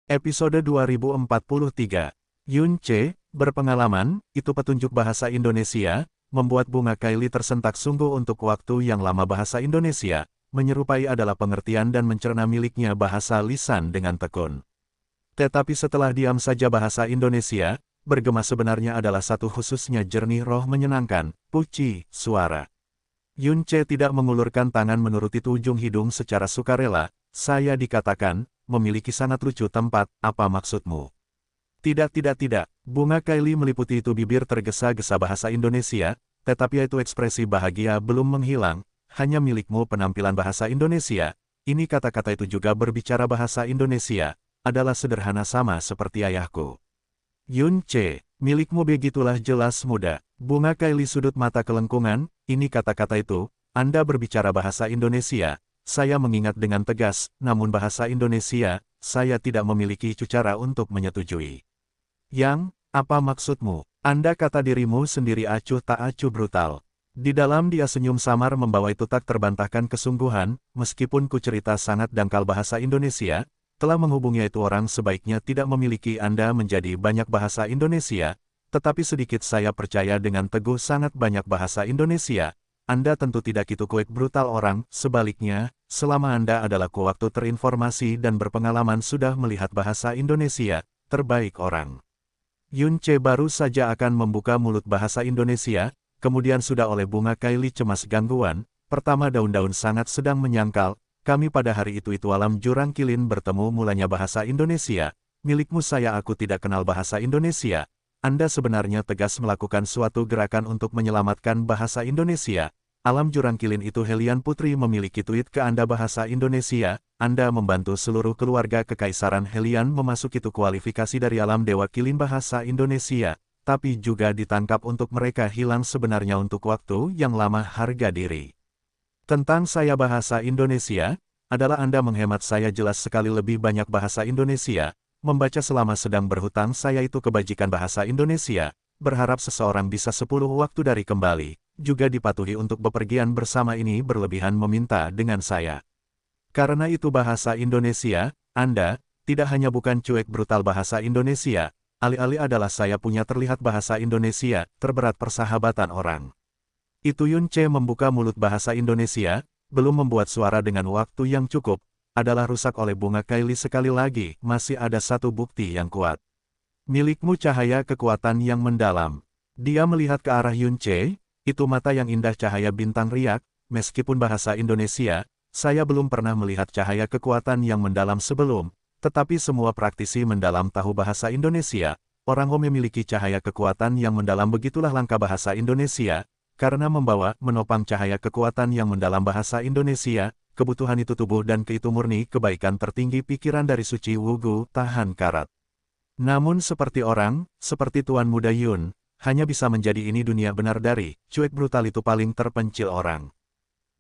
Episode 2043. Yun Che, berpengalaman, itu petunjuk bahasa Indonesia, membuat Bunga Kylie tersentak sungguh untuk waktu yang lama bahasa Indonesia, menyerupai adalah pengertian dan mencerna miliknya bahasa lisan dengan tekun. Tetapi setelah diam saja bahasa Indonesia, bergema sebenarnya adalah satu khususnya jernih roh menyenangkan, puji, suara. Yun Che tidak mengulurkan tangan menuruti ujung hidung secara sukarela, saya dikatakan, memiliki sangat lucu tempat, apa maksudmu? Tidak, Bunga Kylie meliputi itu bibir tergesa-gesa bahasa Indonesia, tetapi itu ekspresi bahagia belum menghilang, hanya milikmu penampilan bahasa Indonesia, ini kata-kata itu juga berbicara bahasa Indonesia, adalah sederhana sama seperti ayahku. Yun Che, milikmu begitulah jelas muda, Bunga Kylie sudut mata kelengkungan, ini kata-kata itu, Anda berbicara bahasa Indonesia. Saya mengingat dengan tegas, namun bahasa Indonesia, saya tidak memiliki cara untuk menyetujui. Yang, apa maksudmu? Anda kata dirimu sendiri acuh tak acuh brutal. Di dalam dia senyum samar membawa itu tak terbantahkan kesungguhan, meskipun ku cerita sangat dangkal bahasa Indonesia, telah menghubungnya itu orang sebaiknya tidak memiliki Anda menjadi banyak bahasa Indonesia, tetapi sedikit saya percaya dengan teguh sangat banyak bahasa Indonesia. Anda tentu tidak itu kuek brutal orang, sebaliknya, selama Anda adalah waktu terinformasi dan berpengalaman sudah melihat bahasa Indonesia, terbaik orang. Yun Che baru saja akan membuka mulut bahasa Indonesia, kemudian sudah oleh Bunga Kylie cemas gangguan, pertama daun-daun sangat sedang menyangkal, kami pada hari itu alam jurang kilin bertemu mulanya bahasa Indonesia, milikmu saya aku tidak kenal bahasa Indonesia. Anda sebenarnya tegas melakukan suatu gerakan untuk menyelamatkan bahasa Indonesia. Alam jurang kilin itu Helian Putri memiliki tweet ke Anda bahasa Indonesia. Anda membantu seluruh keluarga kekaisaran Helian memasuki itu kualifikasi dari alam dewa kilin bahasa Indonesia, tapi juga ditangkap untuk mereka hilang sebenarnya untuk waktu yang lama harga diri. Tentang saya bahasa Indonesia, adalah Anda menghemat saya jelas sekali lebih banyak bahasa Indonesia. Membaca selama sedang berhutang saya itu kebajikan bahasa Indonesia, berharap seseorang bisa 10 waktu dari kembali, juga dipatuhi untuk bepergian bersama ini berlebihan meminta dengan saya. Karena itu bahasa Indonesia, Anda, tidak hanya bukan cuek brutal bahasa Indonesia, alih-alih adalah saya punya terlihat bahasa Indonesia, terberat persahabatan orang. Itu Yun Che membuka mulut bahasa Indonesia, belum membuat suara dengan waktu yang cukup, adalah rusak oleh Bunga Kylie sekali lagi, masih ada satu bukti yang kuat. Milikmu cahaya kekuatan yang mendalam. Dia melihat ke arah Yun Che, itu mata yang indah cahaya bintang riak, meskipun bahasa Indonesia, saya belum pernah melihat cahaya kekuatan yang mendalam sebelum, tetapi semua praktisi mendalam tahu bahasa Indonesia, orang memiliki cahaya kekuatan yang mendalam begitulah langkah bahasa Indonesia, karena membawa, menopang cahaya kekuatan yang mendalam bahasa Indonesia, kebutuhan itu tubuh dan keitu murni kebaikan tertinggi pikiran dari suci wugu, tahan karat. Namun seperti orang, seperti Tuan Muda Yun, hanya bisa menjadi ini dunia benar dari, cuek brutal itu paling terpencil orang.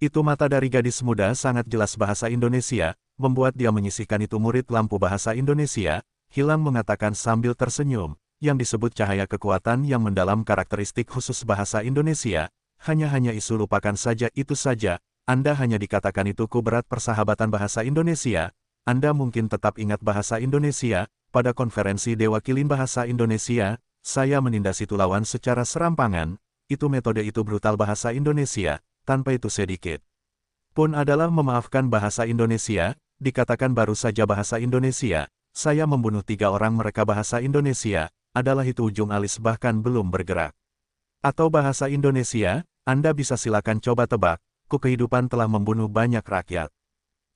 Itu mata dari gadis muda sangat jelas bahasa Indonesia, membuat dia menyisihkan itu murid lampu bahasa Indonesia, hilang mengatakan sambil tersenyum, yang disebut cahaya kekuatan yang mendalam karakteristik khusus bahasa Indonesia, hanya isu lupakan saja itu saja. Anda hanya dikatakan itu berat persahabatan bahasa Indonesia, Anda mungkin tetap ingat bahasa Indonesia, pada konferensi Dewa Kilin Bahasa Indonesia, saya menindas itu lawan secara serampangan, itu metode itu brutal bahasa Indonesia, tanpa itu sedikit pun adalah memaafkan bahasa Indonesia, dikatakan baru saja bahasa Indonesia, saya membunuh 3 orang mereka bahasa Indonesia, adalah itu ujung alis bahkan belum bergerak. Atau bahasa Indonesia, Anda bisa silakan coba tebak. Kehidupan telah membunuh banyak rakyat.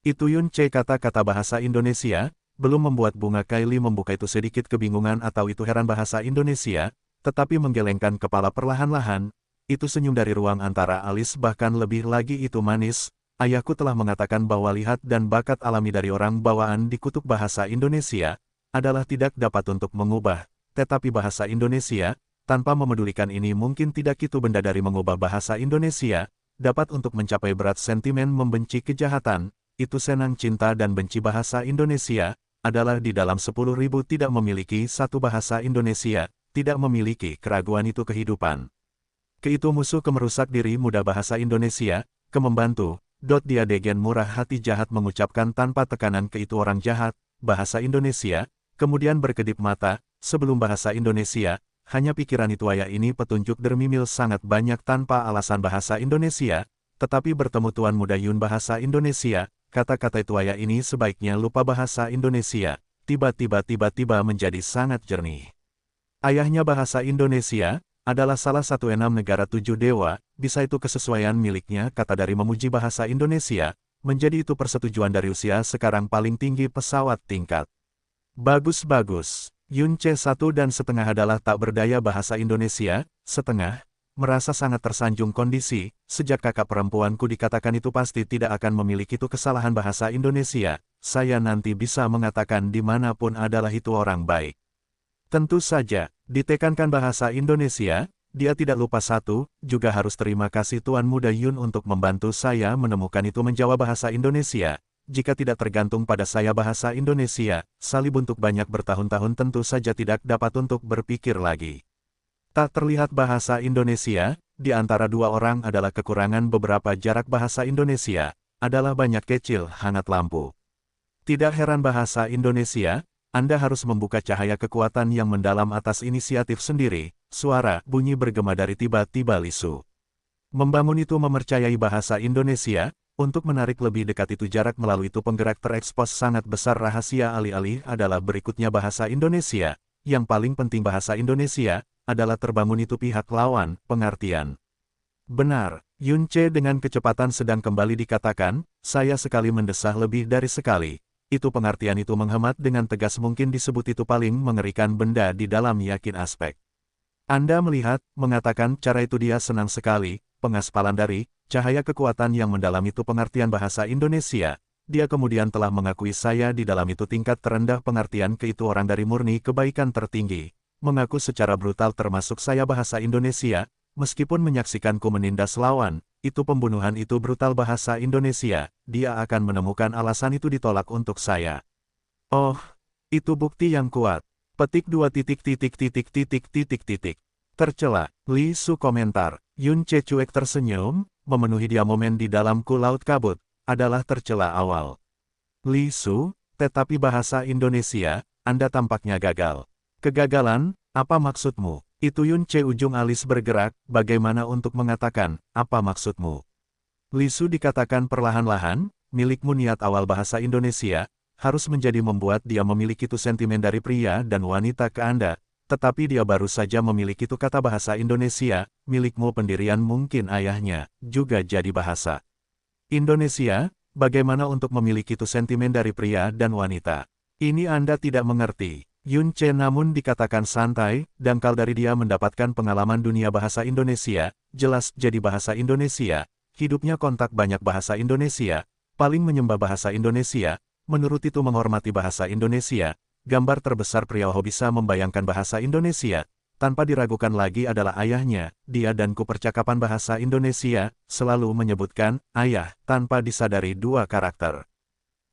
Itu Yun Che kata-kata bahasa Indonesia, belum membuat Bunga Kylie membuka itu sedikit kebingungan atau itu heran bahasa Indonesia, tetapi menggelengkan kepala perlahan-lahan, itu senyum dari ruang antara alis bahkan lebih lagi itu manis, ayahku telah mengatakan bahwa lihat dan bakat alami dari orang bawaan di kutub bahasa Indonesia, adalah tidak dapat untuk mengubah, tetapi bahasa Indonesia, tanpa memedulikan ini mungkin tidak itu benda dari mengubah bahasa Indonesia, dapat untuk mencapai berat sentimen membenci kejahatan, itu senang cinta dan benci bahasa Indonesia, adalah di dalam 10.000 tidak memiliki satu bahasa Indonesia, tidak memiliki keraguan itu kehidupan. Keitu musuh kemerusak diri muda bahasa Indonesia, kemembantu, dia degen murah hati jahat mengucapkan tanpa tekanan keitu orang jahat, bahasa Indonesia, kemudian berkedip mata, sebelum bahasa Indonesia, hanya pikiran Ituaya ini petunjuk dermimil sangat banyak tanpa alasan bahasa Indonesia, tetapi bertemu Tuan Muda Yun bahasa Indonesia, kata-kata Ituaya ini sebaiknya lupa bahasa Indonesia, tiba-tiba menjadi sangat jernih. Ayahnya bahasa Indonesia, adalah salah satu 6 negara 7 dewa, bisa itu kesesuaian miliknya kata dari memuji bahasa Indonesia, menjadi itu persetujuan dari usia sekarang paling tinggi pesawat tingkat. Bagus. Yun C 1,5 adalah tak berdaya bahasa Indonesia, setengah, merasa sangat tersanjung kondisi, sejak kakak perempuanku dikatakan itu pasti tidak akan memiliki itu kesalahan bahasa Indonesia, saya nanti bisa mengatakan dimanapun adalah itu orang baik. Tentu saja, ditekankan bahasa Indonesia, dia tidak lupa satu, juga harus terima kasih Tuan Muda Yun untuk membantu saya menemukan itu menjawab bahasa Indonesia. Jika tidak tergantung pada saya bahasa Indonesia, salib untuk banyak bertahun-tahun tentu saja tidak dapat untuk berpikir lagi. Tak terlihat bahasa Indonesia, di antara dua orang adalah kekurangan beberapa jarak bahasa Indonesia, adalah banyak kecil hangat lampu. Tidak heran bahasa Indonesia, Anda harus membuka cahaya kekuatan yang mendalam atas inisiatif sendiri, suara bunyi bergema dari tiba-tiba Lisu. Membangun itu mempercayai bahasa Indonesia, untuk menarik lebih dekat itu jarak melalui itu penggerak terekspos sangat besar rahasia alih-alih adalah berikutnya bahasa Indonesia, yang paling penting bahasa Indonesia, adalah terbangun itu pihak lawan, pengertian. Benar, Yun C dengan kecepatan sedang kembali dikatakan, saya sekali mendesah lebih dari sekali. Itu pengertian itu menghemat dengan tegas mungkin disebut itu paling mengerikan benda di dalam yakin aspek. Anda melihat, mengatakan cara itu dia senang sekali, pengaspalan dari cahaya kekuatan yang mendalam itu pengertian bahasa Indonesia. Dia kemudian telah mengakui saya di dalam itu tingkat terendah pengertian ke itu orang dari murni kebaikan tertinggi. Mengaku secara brutal termasuk saya bahasa Indonesia, meskipun menyaksikanku menindas lawan, itu pembunuhan itu brutal bahasa Indonesia, dia akan menemukan alasan itu ditolak untuk saya. Oh, itu bukti yang kuat. Petik 2 Tercela, Li Su komentar, Yun C cuek tersenyum, memenuhi dia momen di dalamku laut kabut, adalah tercela awal. Li Su, tetapi bahasa Indonesia, Anda tampaknya gagal. Kegagalan, apa maksudmu? Itu Yun C ujung alis bergerak, bagaimana untuk mengatakan, apa maksudmu? Li Su dikatakan perlahan-lahan, milikmu niat awal bahasa Indonesia, harus menjadi membuat dia memiliki itu sentimen dari pria dan wanita ke Anda, tetapi dia baru saja memiliki itu kata bahasa Indonesia, milikmu pendirian mungkin ayahnya, juga jadi bahasa Indonesia, bagaimana untuk memiliki itu sentimen dari pria dan wanita? Ini Anda tidak mengerti. Yun C namun dikatakan santai, dangkal dari dia mendapatkan pengalaman dunia bahasa Indonesia, jelas jadi bahasa Indonesia, hidupnya kontak banyak bahasa Indonesia, paling menyembah bahasa Indonesia, menurut itu menghormati bahasa Indonesia, gambar terbesar pria bisa membayangkan bahasa Indonesia, tanpa diragukan lagi adalah ayahnya, dia dan ku percakapan bahasa Indonesia, selalu menyebutkan, ayah, tanpa disadari dua karakter.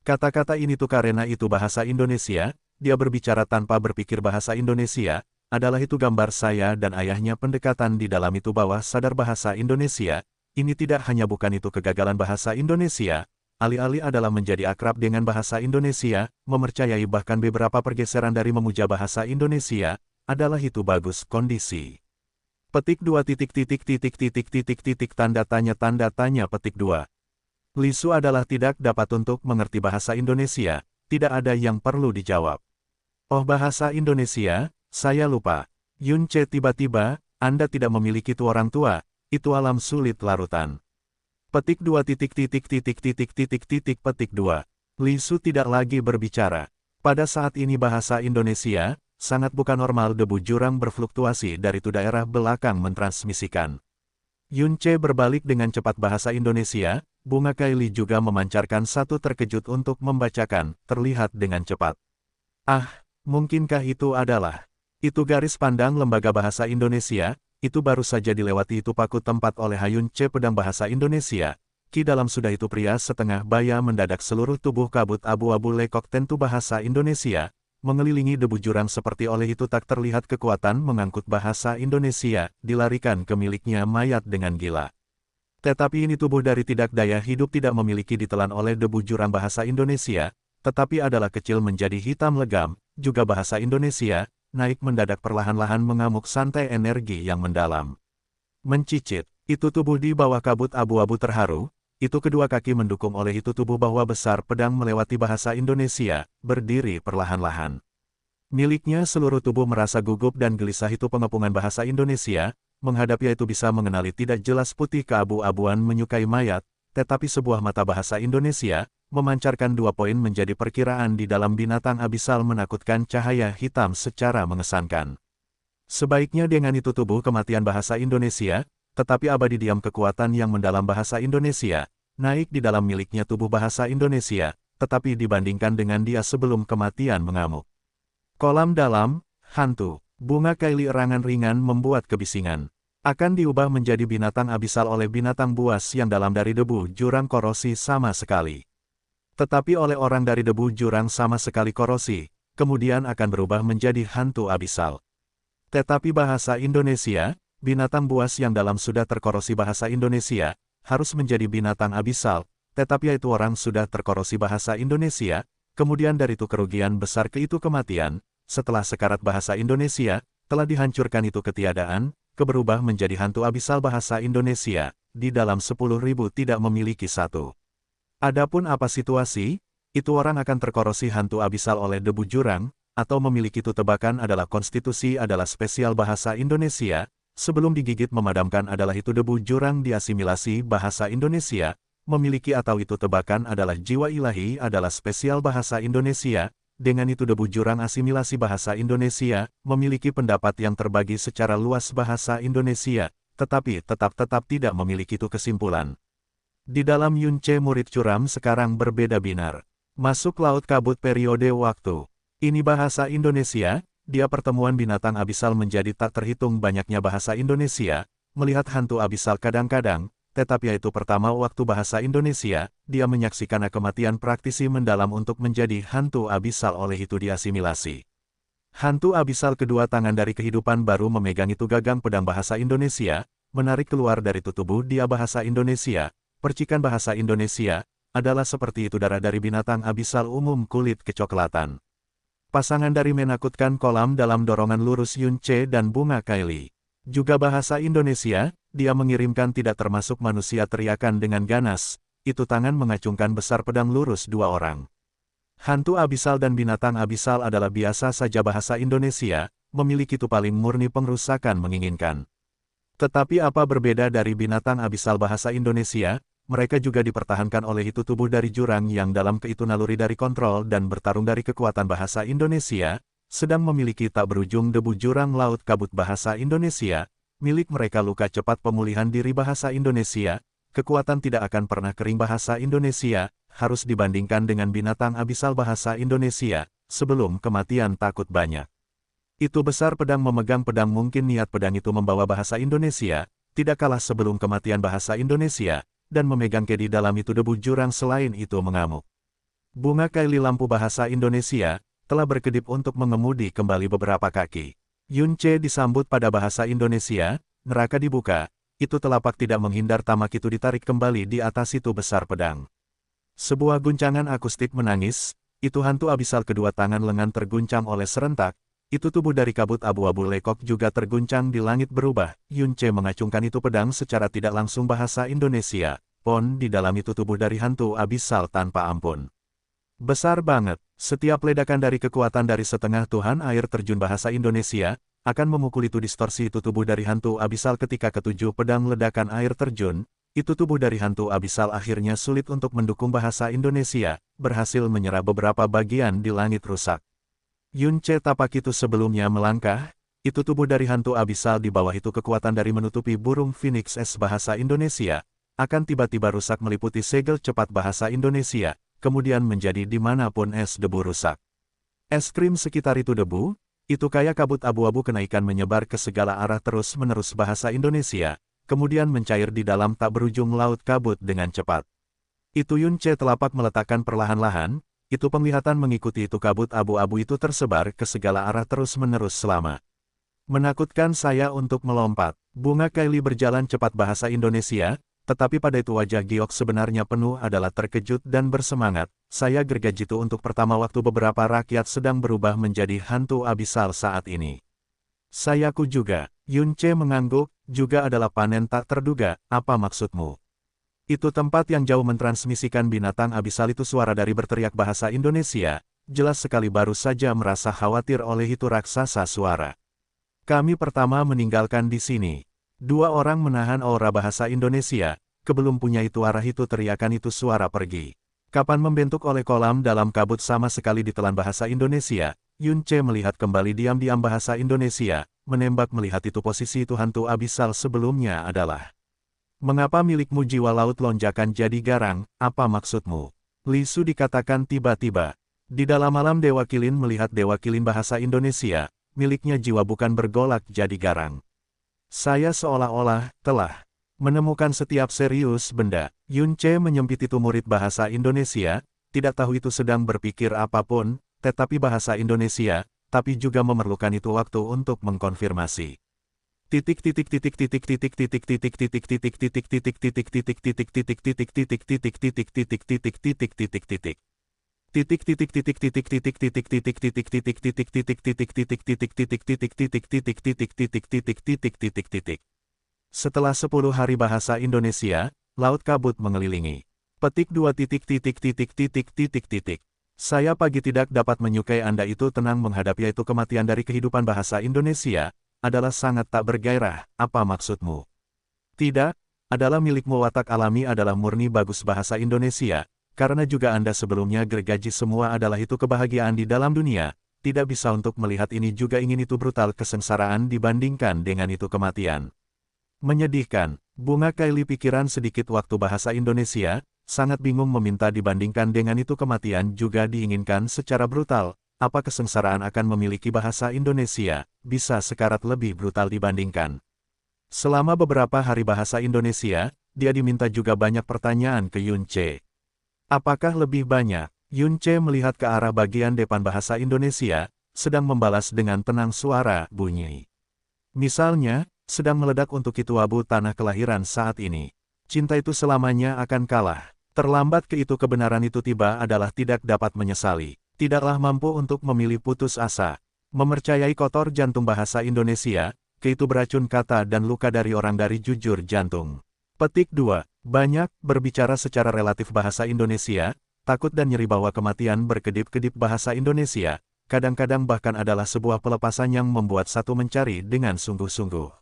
Kata-kata ini tuh karena itu bahasa Indonesia, dia berbicara tanpa berpikir bahasa Indonesia, adalah itu gambar saya dan ayahnya pendekatan di dalam itu bawah sadar bahasa Indonesia, ini tidak hanya bukan itu kegagalan bahasa Indonesia, alih-alih adalah menjadi akrab dengan bahasa Indonesia, mempercayai bahkan beberapa pergeseran dari memuja bahasa Indonesia, adalah itu bagus kondisi. Petik 2 tanda tanya petik 2. Li Su adalah tidak dapat untuk mengerti bahasa Indonesia, tidak ada yang perlu dijawab. Oh bahasa Indonesia, saya lupa. Yun C tiba-tiba, Anda tidak memiliki itu orang tua, itu alam sulit larutan. Petik 2 petik 2. Li Su tidak lagi berbicara. Pada saat ini bahasa Indonesia, sangat bukan normal debu jurang berfluktuasi dari itu daerah belakang mentransmisikan. Yun C berbalik dengan cepat bahasa Indonesia, bunga Kylie juga memancarkan satu terkejut untuk membacakan, terlihat dengan cepat. Ah, mungkinkah itu adalah? Itu garis pandang lembaga bahasa Indonesia, itu baru saja dilewati itu paku tempat oleh Hayun C pedang bahasa Indonesia. Ki dalam sudah itu pria setengah baya mendadak seluruh tubuh kabut abu-abu lekok tentu bahasa Indonesia, mengelilingi debu jurang seperti oleh itu tak terlihat kekuatan mengangkut bahasa Indonesia, dilarikan ke miliknya mayat dengan gila. Tetapi ini tubuh dari tidak daya hidup tidak memiliki ditelan oleh debu jurang bahasa Indonesia, tetapi adalah kecil menjadi hitam legam, juga bahasa Indonesia, naik mendadak perlahan-lahan mengamuk santai energi yang mendalam. Mencicit, itu tubuh di bawah kabut abu-abu terharu, itu kedua kaki mendukung oleh itu tubuh bahwa besar pedang melewati bahasa Indonesia, berdiri perlahan-lahan. Miliknya seluruh tubuh merasa gugup dan gelisah itu pengepungan bahasa Indonesia, menghadapi itu bisa mengenali tidak jelas putih keabu-abuan menyukai mayat, tetapi sebuah mata bahasa Indonesia, memancarkan 2 poin menjadi perkiraan di dalam binatang abisal menakutkan cahaya hitam secara mengesankan. Sebaiknya dengan itu tubuh kematian bahasa Indonesia, tetapi abadi diam kekuatan yang mendalam bahasa Indonesia, naik di dalam miliknya tubuh bahasa Indonesia, tetapi dibandingkan dengan dia sebelum kematian mengamuk. Kolam dalam, hantu, bunga Kylie erangan ringan membuat kebisingan. Akan diubah menjadi binatang abisal oleh binatang buas yang dalam dari debu jurang korosi sama sekali. Tetapi oleh orang dari debu jurang sama sekali korosi, kemudian akan berubah menjadi hantu abisal. Tetapi bahasa Indonesia, binatang buas yang dalam sudah terkorosi bahasa Indonesia, harus menjadi binatang abisal, tetapi itu orang sudah terkorosi bahasa Indonesia, kemudian dari itu kerugian besar ke itu kematian, setelah sekarat bahasa Indonesia, telah dihancurkan itu ketiadaan, keberubah menjadi hantu abisal bahasa Indonesia, di dalam 10.000 tidak memiliki satu. Adapun apa situasi, itu orang akan terkorosi hantu abisal oleh debu jurang, atau memiliki itu tebakan adalah konstitusi adalah spesial bahasa Indonesia, sebelum digigit memadamkan adalah itu debu jurang diasimilasi bahasa Indonesia, memiliki atau itu tebakan adalah jiwa ilahi adalah spesial bahasa Indonesia, dengan itu debu jurang asimilasi bahasa Indonesia, memiliki pendapat yang terbagi secara luas bahasa Indonesia, tetapi tetap tidak memiliki itu kesimpulan. Di dalam Yunce murid curam sekarang berbeda binar. Masuk laut kabut periode waktu. Ini bahasa Indonesia, dia pertemuan binatang abisal menjadi tak terhitung banyaknya bahasa Indonesia, melihat hantu abisal kadang-kadang, tetapi itu pertama waktu bahasa Indonesia, dia menyaksikan kematian praktisi mendalam untuk menjadi hantu abisal oleh itu diasimilasi. Hantu abisal kedua tangan dari kehidupan baru memegang itu gagang pedang bahasa Indonesia, menarik keluar dari tubuh dia bahasa Indonesia, percikan bahasa Indonesia, adalah seperti itu darah dari binatang abisal umum kulit kecoklatan. Pasangan dari menakutkan kolam dalam dorongan lurus Yunce dan bunga Kylie. Juga bahasa Indonesia, dia mengirimkan tidak termasuk manusia teriakan dengan ganas, itu tangan mengacungkan besar pedang lurus 2 orang. Hantu abisal dan binatang abisal adalah biasa saja bahasa Indonesia, memiliki itu paling murni pengrusakan menginginkan. Tetapi apa berbeda dari binatang abisal bahasa Indonesia, mereka juga dipertahankan oleh itu tubuh dari jurang yang dalam ke itu naluri dari kontrol dan bertarung dari kekuatan bahasa Indonesia, sedang memiliki tak berujung debu jurang laut kabut bahasa Indonesia, milik mereka luka cepat pemulihan diri bahasa Indonesia, kekuatan tidak akan pernah kering bahasa Indonesia, harus dibandingkan dengan binatang abisal bahasa Indonesia, sebelum kematian takut banyak. Itu besar pedang memegang pedang mungkin niat pedang itu membawa bahasa Indonesia, tidak kalah sebelum kematian bahasa Indonesia, dan memegang ke di dalam itu debu jurang selain itu mengamuk. Bunga Kylie lampu bahasa Indonesia, telah berkedip untuk mengemudi kembali beberapa kaki. Yunce disambut pada bahasa Indonesia, neraka dibuka, itu telapak tidak menghindar tamak itu ditarik kembali di atas itu besar pedang. Sebuah guncangan akustik menangis, itu hantu abisal kedua tangan lengan terguncang oleh serentak, itu tubuh dari kabut abu-abu lekok juga terguncang di langit berubah, Yunce mengacungkan itu pedang secara tidak langsung bahasa Indonesia, pon di dalam itu tubuh dari hantu abisal tanpa ampun. Besar banget, setiap ledakan dari kekuatan dari setengah Tuhan air terjun bahasa Indonesia, akan memukul itu distorsi itu tubuh dari hantu abisal ketika ketujuh pedang ledakan air terjun, itu tubuh dari hantu abisal akhirnya sulit untuk mendukung bahasa Indonesia, berhasil menyerap beberapa bagian di langit rusak. Yunce tapak itu sebelumnya melangkah, itu tubuh dari hantu abisal di bawah itu kekuatan dari menutupi burung Phoenix S bahasa Indonesia, akan tiba-tiba rusak meliputi segel cepat bahasa Indonesia, kemudian menjadi dimanapun es debu rusak. Es krim sekitar itu debu, itu kayak kabut abu-abu kenaikan menyebar ke segala arah terus-menerus bahasa Indonesia, kemudian mencair di dalam tak berujung laut kabut dengan cepat. Itu Yunce telapak meletakkan perlahan-lahan, itu penglihatan mengikuti itu kabut abu-abu itu tersebar ke segala arah terus-menerus selama. Menakutkan saya untuk melompat. Bunga Kylie berjalan cepat bahasa Indonesia, Tetapi pada itu wajah Giok sebenarnya penuh adalah terkejut dan bersemangat. Saya gergaji itu untuk pertama waktu beberapa rakyat sedang berubah menjadi hantu abisal saat ini. Sayaku juga. Yun Ce mengangguk, juga adalah panen tak terduga, apa maksudmu? Itu tempat yang jauh mentransmisikan binatang abisal itu suara dari berteriak bahasa Indonesia. Jelas sekali baru saja merasa khawatir oleh itu raksasa suara. Kami pertama meninggalkan di sini. Dua orang menahan aura bahasa Indonesia, kebelum punya itu arah itu teriakan itu suara pergi. Kapan membentuk oleh kolam dalam kabut sama sekali ditelan bahasa Indonesia, Yun Ce melihat kembali diam-diam bahasa Indonesia, menembak melihat itu posisi itu hantu abisal sebelumnya adalah. Mengapa milikmu jiwa laut lonjakan jadi garang, apa maksudmu? Li Su dikatakan tiba-tiba. Di dalam malam Dewa Kilin melihat Dewa Kilin bahasa Indonesia, miliknya jiwa bukan bergolak jadi garang. Saya seolah-olah telah menemukan setiap serius benda. Yun Ce menyempit itu murid bahasa Indonesia, tidak tahu itu sedang berpikir apapun, tetapi bahasa Indonesia, tapi juga memerlukan itu waktu untuk mengkonfirmasi. Setelah 10 hari bahasa Indonesia, laut kabut mengelilingi. Petik 2. Saya pagi tidak dapat menyukai Anda itu tenang menghadapi itu kematian dari kehidupan bahasa Indonesia, adalah sangat tak bergairah, apa maksudmu? Tidak, adalah milikmu watak alami adalah murni bagus bahasa Indonesia, karena juga Anda sebelumnya gergaji semua adalah itu kebahagiaan di dalam dunia, tidak bisa untuk melihat ini juga ingin itu brutal kesengsaraan dibandingkan dengan itu kematian. Menyedihkan, Bunga Kylie pikiran sedikit waktu bahasa Indonesia, sangat bingung meminta dibandingkan dengan itu kematian juga diinginkan secara brutal, apa kesengsaraan akan memiliki bahasa Indonesia, bisa sekarat lebih brutal dibandingkan. Selama beberapa hari bahasa Indonesia, dia diminta juga banyak pertanyaan ke Yun Ce. Apakah lebih banyak? Yun Ce melihat ke arah bagian depan bahasa Indonesia, sedang membalas dengan tenang suara bunyi. Misalnya, sedang meledak untuk itu abu tanah kelahiran saat ini. Cinta itu selamanya akan kalah. Terlambat ke itu kebenaran itu tiba adalah tidak dapat menyesali. Tidaklah mampu untuk memilih putus asa. Memercayai kotor jantung bahasa Indonesia, ke itu beracun kata dan luka dari orang dari jujur jantung. Petik 2. Banyak, berbicara secara relatif bahasa Indonesia, takut dan nyeri bahwa kematian berkedip-kedip bahasa Indonesia, kadang-kadang bahkan adalah sebuah pelepasan yang membuat satu mencari dengan sungguh-sungguh.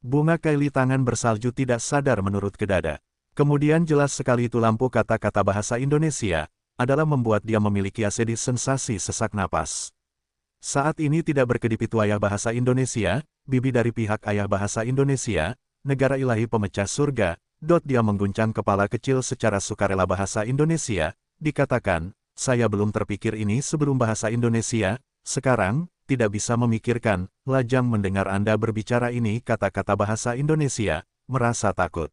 Bunga Kylie tangan bersalju tidak sadar menurut ke dada. Kemudian jelas sekali itu lampu kata-kata bahasa Indonesia, adalah membuat dia memiliki asedi sensasi sesak napas. Saat ini tidak berkedip itu ayah bahasa Indonesia, bibi dari pihak ayah bahasa Indonesia, negara ilahi pemecah surga, dia mengguncang kepala kecil secara sukarela bahasa Indonesia, dikatakan, saya belum terpikir ini sebelum bahasa Indonesia, sekarang, tidak bisa memikirkan, lajang mendengar Anda berbicara ini kata-kata bahasa Indonesia, merasa takut.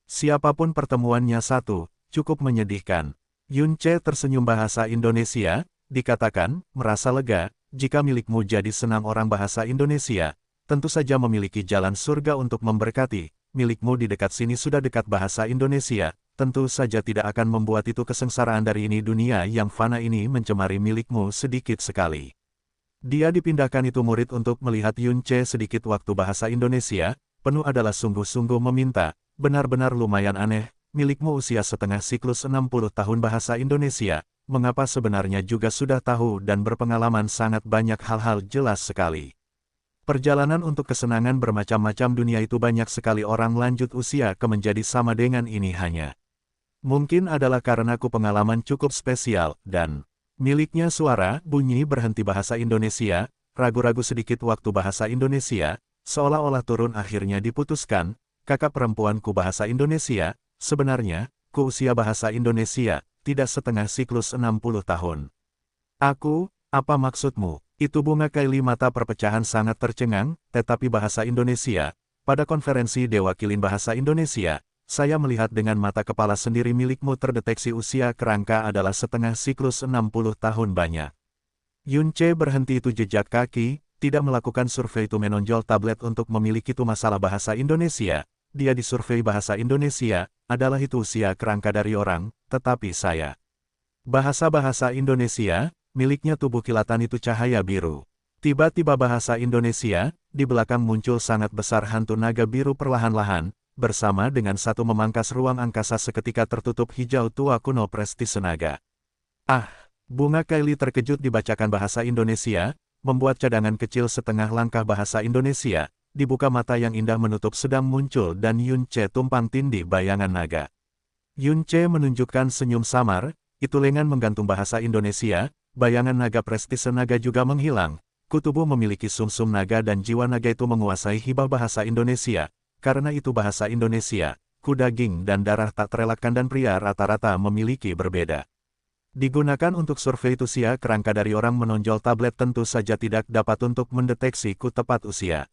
Siapapun pertemuannya satu, cukup menyedihkan. Yun Ce tersenyum bahasa Indonesia, dikatakan, merasa lega, jika milikmu jadi senang orang bahasa Indonesia, tentu saja memiliki jalan surga untuk memberkati, milikmu di dekat sini sudah dekat bahasa Indonesia, tentu saja tidak akan membuat itu kesengsaraan dari ini dunia yang fana ini mencemari milikmu sedikit sekali. Dia dipindahkan itu murid untuk melihat Yun Ce sedikit waktu bahasa Indonesia, penuh adalah sungguh-sungguh meminta, benar-benar lumayan aneh, milikmu usia setengah siklus 60 tahun bahasa Indonesia, mengapa sebenarnya juga sudah tahu dan berpengalaman sangat banyak hal-hal jelas sekali. Perjalanan untuk kesenangan bermacam-macam dunia itu banyak sekali orang lanjut usia ke menjadi sama dengan ini hanya. Mungkin adalah karena ku pengalaman cukup spesial, dan miliknya suara, bunyi berhenti bahasa Indonesia, ragu-ragu sedikit waktu bahasa Indonesia, seolah-olah turun akhirnya diputuskan, kakak perempuanku bahasa Indonesia, sebenarnya, ku usia bahasa Indonesia, tidak setengah siklus 60 tahun. Aku, apa maksudmu? Itu Bunga Kylie mata perpecahan sangat tercengang, tetapi bahasa Indonesia, pada konferensi Dewa Kilin bahasa Indonesia, saya melihat dengan mata kepala sendiri milikmu terdeteksi usia kerangka adalah setengah siklus 60 tahun banyak. Yun Ce berhenti itu jejak kaki, tidak melakukan survei itu menonjol tablet untuk memiliki itu masalah bahasa Indonesia, dia disurvei bahasa Indonesia, adalah itu usia kerangka dari orang, tetapi saya. Bahasa-bahasa Indonesia, miliknya tubuh kilatan itu cahaya biru. Tiba-tiba bahasa Indonesia, di belakang muncul sangat besar hantu naga biru perlahan-lahan, bersama dengan satu memangkas ruang angkasa seketika tertutup hijau tua kuno Prestise Naga. Ah, Bunga Kylie terkejut dibacakan bahasa Indonesia, membuat cadangan kecil setengah langkah bahasa Indonesia, dibuka mata yang indah menutup sedang muncul dan Yun Ce tumpang tindih bayangan naga. Yun Ce menunjukkan senyum samar, itu lengan menggantung bahasa Indonesia, bayangan naga Prestise Naga juga menghilang, kutubuh memiliki sumsum naga dan jiwa naga itu menguasai hibah bahasa Indonesia. Karena itu bahasa Indonesia, daging dan darah tak terelakkan dan pria rata-rata memiliki berbeda. Digunakan untuk survei usia kerangka dari orang menonjol tablet tentu saja tidak dapat untuk mendeteksi tepat usia.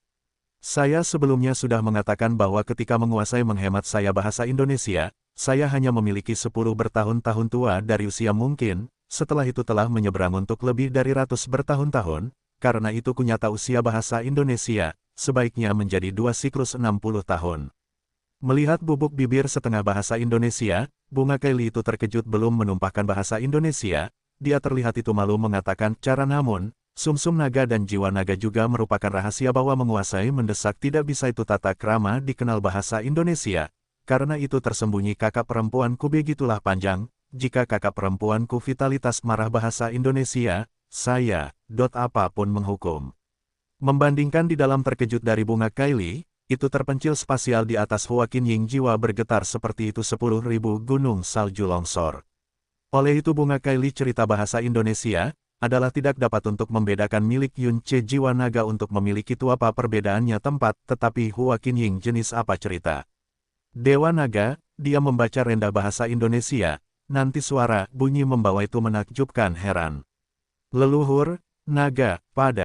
Saya sebelumnya sudah mengatakan bahwa ketika menguasai menghemat saya bahasa Indonesia, saya hanya memiliki 10 bertahun-tahun tua dari usia mungkin, setelah itu telah menyeberang untuk lebih dari ratus bertahun-tahun, karena itu kunyata usia bahasa Indonesia, sebaiknya menjadi 2 siklus 60 tahun. Melihat bubuk bibir setengah bahasa Indonesia, Bunga Kylie itu terkejut belum menumpahkan bahasa Indonesia, dia terlihat itu malu mengatakan cara namun, sumsum naga dan jiwa naga juga merupakan rahasia bahwa menguasai mendesak tidak bisa itu tata krama dikenal bahasa Indonesia, karena itu tersembunyi kakak perempuanku begitulah panjang, jika kakak perempuanku vitalitas marah bahasa Indonesia, saya, apapun menghukum. Membandingkan di dalam terkejut dari Bunga Kylie, itu terpencil spasial di atas Joaquin Ying jiwa bergetar seperti itu 10.000 gunung salju longsor. Oleh itu Bunga Kylie cerita bahasa Indonesia, adalah tidak dapat untuk membedakan milik Yun Ce jiwa naga untuk memiliki itu apa perbedaannya tempat, tetapi Joaquin Ying jenis apa cerita. Dewa Naga, dia membaca rendah bahasa Indonesia, nanti suara, bunyi membawa itu menakjubkan heran. Leluhur, naga, pada